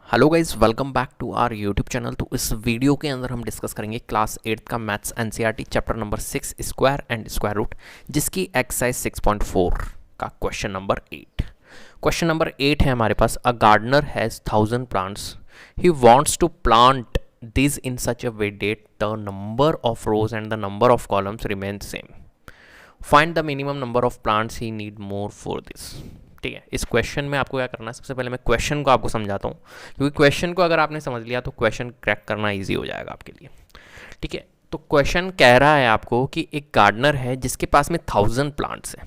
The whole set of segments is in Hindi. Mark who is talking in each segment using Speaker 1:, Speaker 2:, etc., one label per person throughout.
Speaker 1: Hello guys, welcome back to our YouTube channel. तो इस वीडियो के अंदर हम डिस्कस करेंगे क्लास 8 का maths NCERT chapter number 6 square and square root, जिसकी एक्सरसाइज 6.4 का क्वेश्चन नंबर 8। क्वेश्चन नंबर 8 है हमारे पास। A gardener has 1000 plants, he wants to plant this in such a way that the number of rows and the number of columns remain same. Find the minimum number of plants he need more for this. ठीक है, इस क्वेश्चन में आपको क्या करना है, सबसे पहले मैं क्वेश्चन को आपको समझाता हूँ, क्योंकि क्वेश्चन को अगर आपने समझ लिया तो क्वेश्चन क्रैक करना इजी हो जाएगा आपके लिए। ठीक है, तो क्वेश्चन कह रहा है आपको कि एक गार्डनर है जिसके पास में 1000 प्लांट्स हैं।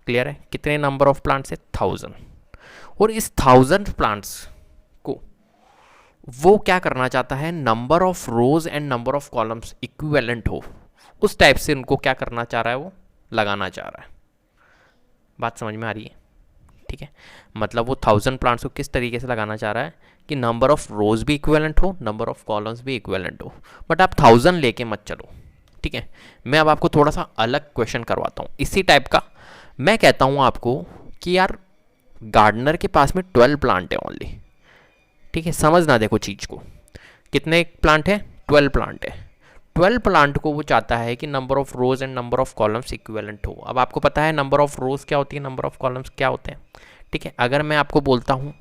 Speaker 1: क्लियर है? कितने नंबर ऑफ प्लांट्स है? 1000। और इस 1000 प्लांट्स को वो क्या करना चाहता है, number of rows and number of columns equivalent हो, उस टाइप से उनको क्या करना चाह रहा है, वो लगाना चाह रहा है। बात समझ में आ रही है? ठीक है, मतलब वो 1000 प्लांट्स को किस तरीके से लगाना चाह रहा है कि नंबर ऑफ रोज भी इक्विवेलेंट हो, नंबर ऑफ कॉलम्स भी इक्विवेलेंट हो, बट आप 1000 लेके मत चलो। ठीक है, मैं अब आपको थोड़ा सा अलग क्वेश्चन करवाता हूँ इसी टाइप का। मैं कहता हूँ आपको कि यार गार्डनर के पास में 12 प्लांट है ओनली। ठीक है, समझना देखो चीज़ को, कितने प्लांट है? 12 प्लांट है। 12 प्लांट को वो चाहता है कि number of rows and number of columns equivalent हो। अब आपको पता है नंबर ऑफ रोज क्या होती है, नंबर ऑफ कॉलम्स क्या होते हैं। ठीक है, अगर मैं आपको बोलता हूँ,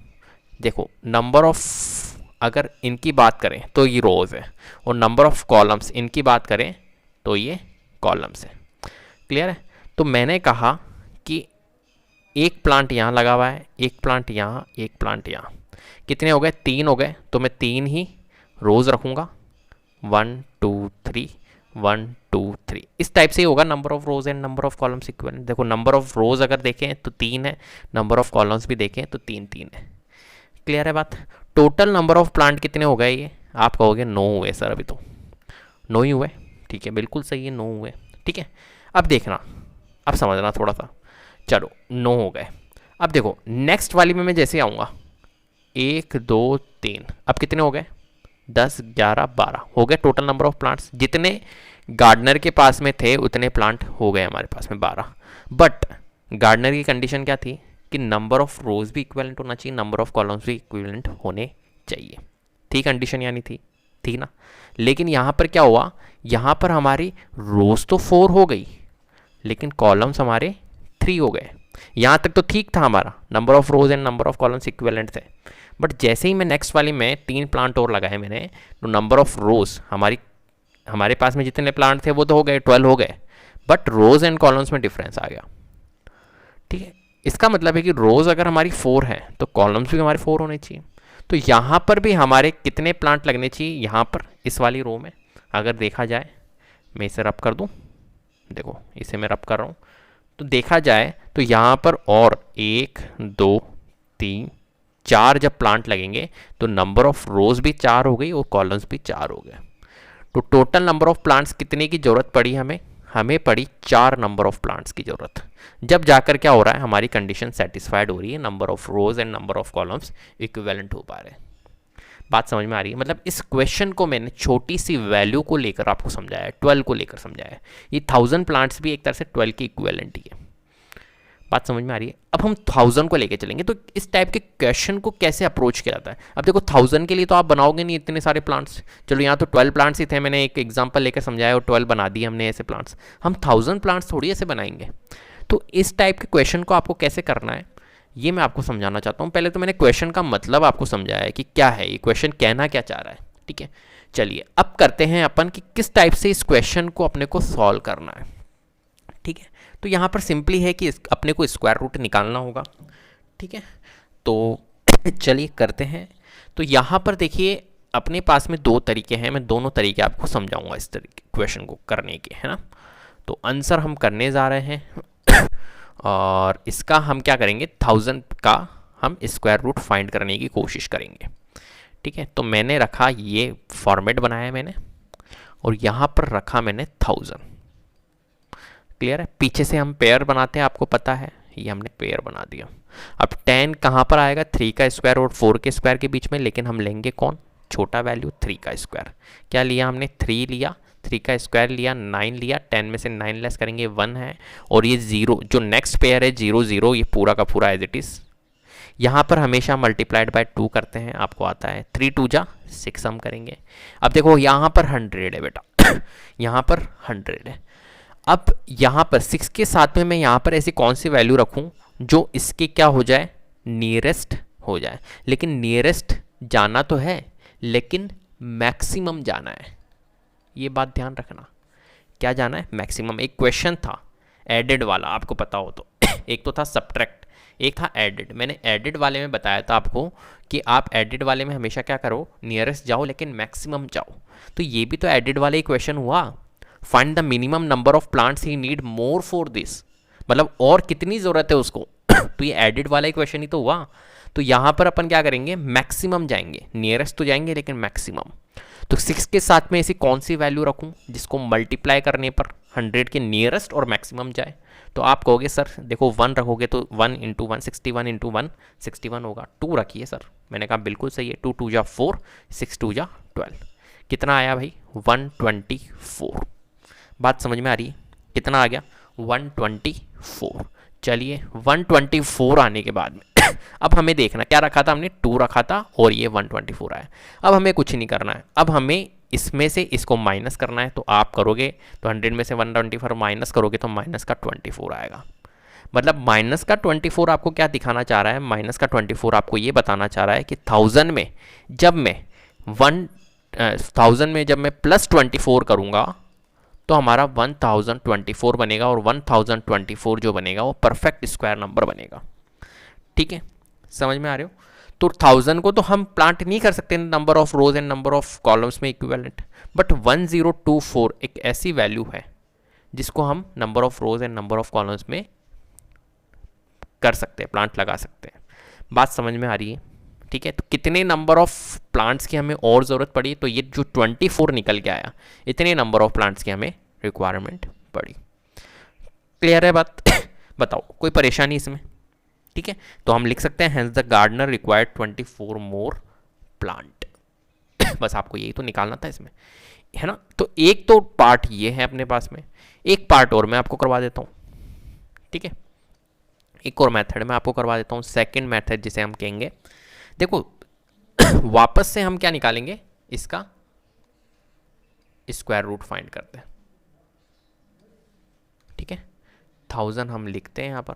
Speaker 1: देखो नंबर ऑफ, अगर इनकी बात करें तो ये रोज है, और नंबर ऑफ कॉलम्स इनकी बात करें तो ये कॉलम्स है। क्लियर है? तो मैंने कहा कि एक प्लांट यहाँ लगा हुआ है, एक प्लांट यहाँ, एक प्लांट यहाँ, कितने हो गए? 3 हो गए। तो मैं 3 ही रोज रखूँगा, 1 2 3 1 2 3, इस टाइप से ही होगा number of rows and number of columns equivalent. देखो नंबर ऑफ रोज अगर देखें तो 3 है, नंबर ऑफ कॉलम्स भी देखें तो 3 3 है। क्लियर है बात? टोटल नंबर ऑफ प्लांट कितने हो गए? ये आप कहोगे 9 हुए सर, अभी तो 9 ही हुए। ठीक है, बिल्कुल सही है, 9 हुए। ठीक है, अब देखना, अब समझना थोड़ा सा। चलो 9 हो गए। अब देखो नेक्स्ट वाली में मैं जैसे आऊँगा, 1 2 3, अब कितने हो गए? 10 11 12 हो गए टोटल नंबर ऑफ प्लांट्स। जितने गार्डनर के पास में थे उतने प्लांट हो गए हमारे पास में 12। बट गार्डनर की कंडीशन क्या थी कि नंबर ऑफ रोज भी इक्विवेलेंट होना चाहिए, नंबर ऑफ कॉलम्स भी इक्विवेलेंट होने चाहिए। थी कंडीशन, यानी थी ना। लेकिन यहाँ पर क्या हुआ, यहाँ पर हमारी रोज तो 4 हो गई, लेकिन कॉलम्स हमारे 3 हो गए। यहाँ तक तो ठीक था, हमारा number of rows and number of columns equivalent थे। बट जैसे ही मैं नेक्स्ट वाली में 3 प्लांट और लगाए मैंने, तो नंबर ऑफ रोज हमारे पास में जितने प्लांट थे वो तो हो गए, 12 हो गए, बट रोज एंड कॉलम्स में डिफरेंस आ गया। ठीक है, इसका मतलब है कि रोज अगर हमारी 4 है तो कॉलम्स भी हमारे 4 होने चाहिए। तो यहाँ पर भी हमारे कितने प्लांट लगने चाहिए? यहाँ पर इस वाली रो में अगर देखा जाए, मैं इसे रब कर दूँ, देखो इसे मैं रब कर रहा हूँ, तो देखा जाए तो यहाँ पर और 1 2 3 4 जब प्लांट लगेंगे तो नंबर ऑफ रोज भी 4 हो गई और कॉलम्स भी 4 हो गए। तो टोटल नंबर ऑफ प्लांट्स कितने की जरूरत पड़ी हमें पड़ी 4 नंबर ऑफ प्लांट्स की जरूरत। जब जाकर क्या हो रहा है, हमारी कंडीशन सेटिस्फाइड हो रही है, number of rows and number of columns equivalent हो पा रहे हैं। बात समझ में आ रही है? मतलब इस क्वेश्चन को मैंने छोटी सी वैल्यू को लेकर आपको समझाया है, 12 को लेकर समझाया है। ये 1000 प्लांट्स भी एक तरह से 12 की इक्विवेलेंट ही है। बात समझ में आ रही है? अब हम 1000 को लेके चलेंगे, तो इस टाइप के क्वेश्चन को कैसे अप्रोच किया जाता है। अब देखो 1000 के लिए तो आप बनाओगे नहीं इतने सारे प्लांट्स। चलो यहाँ तो 12 प्लांट्स ही थे, मैंने एक एग्जांपल लेकर समझाया और 12 बना दिए हमने ऐसे प्लांट्स। हम 1000 प्लांट्स थोड़ी ऐसे बनाएंगे। तो इस टाइप के क्वेश्चन को आपको कैसे करना है, ये मैं आपको समझाना चाहता हूँ। पहले तो मैंने क्वेश्चन का मतलब आपको समझाया है कि क्या है ये क्वेश्चन, कहना क्या चाह रहा है। ठीक है, चलिए अब करते हैं अपन कि किस टाइप से इस क्वेश्चन को अपने को सॉल्व करना है। ठीक है, तो यहाँ पर सिंपली है कि अपने को स्क्वायर रूट निकालना होगा। ठीक है, तो चलिए करते हैं। तो यहाँ पर देखिए अपने पास में 2 तरीके हैं, मैं दोनों तरीके आपको समझाऊंगा इस तरीके क्वेश्चन को करने के, है ना। तो आंसर हम करने जा रहे हैं और इसका हम क्या करेंगे, 1000 का हम स्क्वायर रूट फाइंड करने की कोशिश करेंगे। ठीक है, तो मैंने रखा, ये फॉर्मेट बनाया मैंने, और यहाँ पर रखा मैंने 1000। क्लियर है? पीछे से हम पेयर बनाते हैं, आपको पता है, ये हमने पेयर बना दिया। अब 10 कहाँ पर आएगा? 3 का स्क्वायर और 4 के स्क्वायर के बीच में, लेकिन हम लेंगे कौन? छोटा वैल्यू 3 का स्क्वायर। क्या लिया हमने? 3 लिया, 3 का स्क्वायर लिया, 9 लिया, 10 में से 9 लेस करेंगे 1 है, और ये 0 जो नेक्स्ट पेयर है 0 0, ये पूरा का पूरा एज इट इज, यहाँ पर हमेशा मल्टीप्लाइड बाय 2 करते हैं, आपको आता है 3 2 जा 6 हम करेंगे। अब देखो यहाँ पर 100 है बेटा यहाँ पर 100 है। अब यहाँ पर 6 के साथ में मैं यहाँ पर ऐसी कौन सी वैल्यू रखूँ जो इसके क्या हो जाए, नियरेस्ट हो जाए। लेकिन नियरेस्ट जाना तो है, लेकिन मैक्सिमम जाना है, ये बात ध्यान रखना। क्या जाना है, मैक्सिमम। एक क्वेश्चन था एडेड वाला, आपको पता हो तो एक तो था सब्ट्रैक्ट, एक था एडेड। मैंने एडेड वाले में बताया था आपको कि आप एडेड वाले में हमेशा क्या करो, नियरेस्ट जाओ लेकिन मैक्सिमम जाओ। तो ये भी तो एडेड वाला ही क्वेश्चन हुआ। Find the minimum number of plants he need more for this, मतलब और कितनी ज़रूरत है उसको तो ये एडेड वाला ही क्वेश्चन ही तो हुआ। तो यहाँ पर अपन क्या करेंगे, मैक्सिमम जाएंगे, नियरेस्ट तो जाएंगे लेकिन मैक्सिमम। तो 6 के साथ में ऐसी कौन सी वैल्यू रखूँ जिसको मल्टीप्लाई करने पर 100 के नियरेस्ट और मैक्सिमम जाए। तो आप कहोगे सर देखो 1 रखोगे तो 1 इंटू 1 61 इंटू 1 61 होगा। 2 रखिए सर, मैंने कहा बिल्कुल सही है। 2 2 जा 4, 6 2 जा 12, कितना आया भाई 124। बात समझ में आ रही है, कितना आ गया 124। चलिए 124 आने के बाद में अब हमें देखना क्या रखा था हमने, 2 रखा था और ये 124 आया। अब हमें कुछ नहीं करना है, अब हमें इसमें से इसको माइनस करना है। तो आप करोगे तो 100 में से 124 माइनस करोगे तो माइनस का 24 आएगा। मतलब माइनस का 24 आपको क्या दिखाना चाह रहा है, माइनस का 24 आपको ये बताना चाह रहा है कि 1000 में जब मैं 1000 में जब मैं प्लस 24 करूँगा तो हमारा 1024 बनेगा, और 1024 जो बनेगा वो परफेक्ट स्क्वायर नंबर बनेगा। ठीक है, समझ में आ रहे हो। तो 1000 को तो हम प्लांट नहीं कर सकते number of rows and number of columns में इक्विवेलेंट, बट 1024 एक ऐसी वैल्यू है जिसको हम number of rows and number of columns में कर सकते हैं, प्लांट लगा सकते हैं। बात समझ में आ रही है, ठीक है। तो कितने नंबर ऑफ प्लांट्स की हमें और ज़रूरत पड़ी, तो ये जो 24 निकल के आया, इतने नंबर ऑफ प्लांट्स की हमें रिक्वायरमेंट पड़ी। क्लियर है बात बताओ कोई परेशानी इसमें, ठीक है। तो हम लिख सकते हैं hence the gardener required 24 more plant बस आपको यही तो निकालना था इसमें, है ना। तो एक तो पार्ट ये है अपने पास में, एक पार्ट और मैं आपको करवा देता हूँ, ठीक है। एक और मेथड मैं आपको करवा देता हूँ, सेकंड मेथड जिसे हम कहेंगे, देखो वापस से हम क्या निकालेंगे, इसका स्क्वायर रूट फाइंड करते हैं, ठीक है। 1000 हम लिखते हैं यहाँ पर,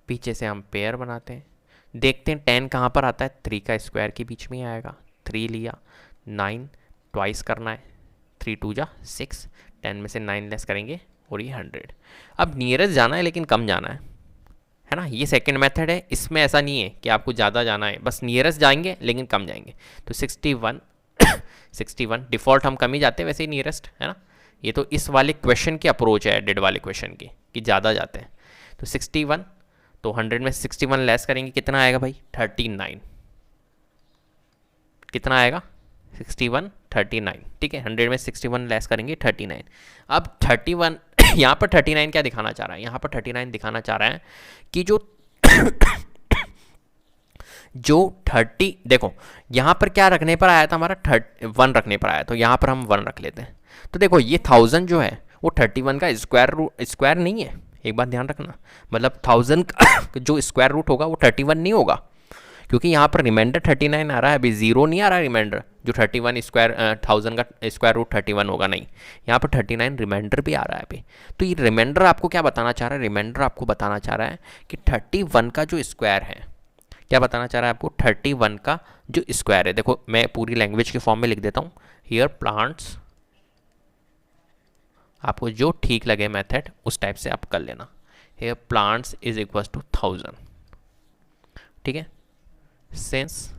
Speaker 1: पीछे से हम पेयर बनाते हैं, देखते हैं 10 कहाँ पर आता है, 3 का स्क्वायर के बीच में ही आएगा। 3 लिया, 9 ट्वाइस करना है, 3 2 जा 6, 10 में से 9 लेस करेंगे और ये 100। अब नियरेस्ट जाना है लेकिन कम जाना है ना। ये सेकंड मेथड है, इसमें ऐसा नहीं है कि आपको ज़्यादा जाना है, बस नियरेस्ट जाएंगे लेकिन कम जाएंगे। तो 61 61 डिफ़ॉल्ट हम कम ही जाते हैं वैसे ही नियरेस्ट, है ना। ये तो इस वाले क्वेश्चन की अप्रोच है, एडेड वाले क्वेश्चन की, कि ज़्यादा जाते हैं। तो 61, तो 100 में 61 लेस करेंगे, कितना आएगा भाई 39, कितना आएगा 61 39, ठीक है। 100 में 61 लेस करेंगे 39। अब 31 यहाँ पर 39 क्या दिखाना चाह रहा है, यहाँ पर 39 दिखाना चाह रहा है कि जो 30, देखो यहाँ पर क्या रखने पर आया था हमारा 1 रखने पर आया, तो यहाँ पर हम 1 रख लेते हैं। तो देखो ये 1000 जो है वो 31 का स्क्वायर नहीं है, एक बात ध्यान रखना। मतलब 1000 का जो स्क्वायर रूट होगा वो 31 नहीं होगा, क्योंकि यहाँ पर रिमाइंडर 39 आ रहा है, अभी 0 नहीं आ रहा है रिमाइंडर। जो 31 स्क्वायर 1000 का स्क्वायर रूट 31 होगा, नहीं, यहाँ पर 39 रिमाइंडर भी आ रहा है अभी। तो ये रिमाइंडर आपको क्या बताना चाह रहा है, रिमाइंडर आपको बताना चाह रहा है कि 31 का जो स्क्वायर है, क्या बताना चाह रहा है आपको, 31 का जो स्क्वायर है। देखो मैं पूरी लैंग्वेज के फॉर्म में लिख देता हूँ, हियर प्लांट्स, आपको जो ठीक लगे मेथड उस टाइप से आप कर लेना। Here plants is equal to 1000, ठीक है। सिंस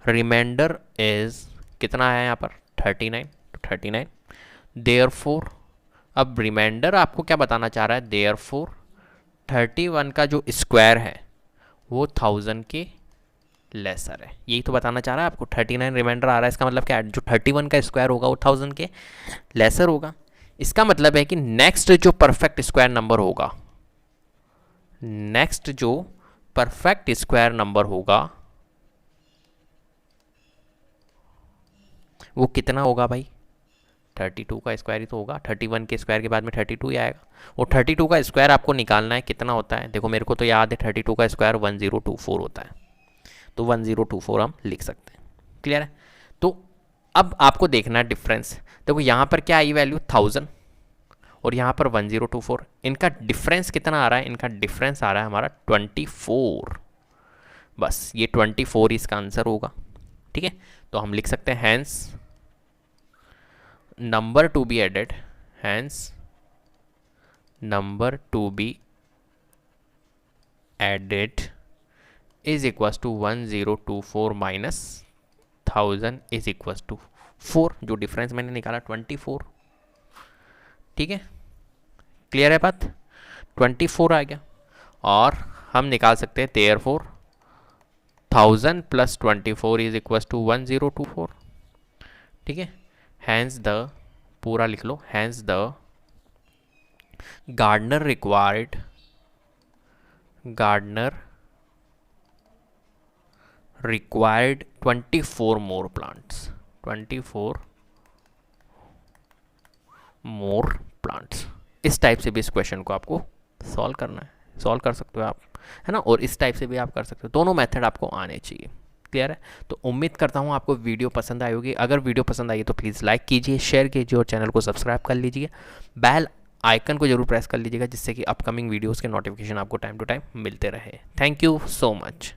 Speaker 1: रिमाइंडर इज कितना है यहाँ पर 39, तो 39 देयरफॉर, अब रिमाइंडर आपको क्या बताना चाह रहा है, देयरफॉर 31 का जो स्क्वायर है वो 1000 के लेसर है, यही तो बताना चाह रहा है आपको। 39 रिमाइंडर आ रहा है, इसका मतलब क्या है, जो 31 का स्क्वायर होगा वो 1000 के लेसर होगा। इसका मतलब है कि नेक्स्ट जो परफेक्ट स्क्वायर नंबर होगा, नेक्स्ट जो परफेक्ट स्क्वायर नंबर होगा वो कितना होगा भाई, 32 का स्क्वायर ही तो होगा, 31 के स्क्वायर के बाद में 32 ही आएगा। वो 32 का स्क्वायर आपको निकालना है, कितना होता है देखो, मेरे को तो याद है 32 का स्क्वायर 1024 होता है, तो 1024 हम लिख सकते हैं। क्लियर है? तो अब आपको देखना है डिफरेंस। देखो यहाँ पर क्या आई वैल्यू 1000 और यहाँ पर 1024, इनका डिफरेंस कितना आ रहा है? इनका डिफरेंस आ रहा है हमारा 24। बस ये 24 इसका आंसर होगा। ठीक है, तो हम लिख सकते हैं hence number to be added, hence number to be added is equals to 1024 minus 1000 is equals to 4, जो डिफरेंस मैंने निकाला 24। ठीक है, क्लियर है बात? 24 आ गया और हम निकाल सकते हैं therefore 1000 plus 24 is equals to 1024। ठीक है, हैंस द, पूरा लिख लो, hence the gardener required required 24 more plants, 24 more plants। इस टाइप से भी इस क्वेश्चन को आपको सॉल्व करना है, सॉल्व कर सकते हो आप, है ना, और इस टाइप से भी आप कर सकते हो, दोनों मेथड आपको आने चाहिए। क्लियर है? तो उम्मीद करता हूँ आपको वीडियो पसंद आई होगी। अगर वीडियो पसंद आई तो प्लीज़ लाइक कीजिए, शेयर कीजिए और चैनल को सब्सक्राइब कर लीजिए, बेल आइकन को जरूर प्रेस कर लीजिएगा, जिससे कि अपकमिंग वीडियोज़ के नोटिफिकेशन आपको टाइम टू टाइम मिलते रहे। Thank you so much.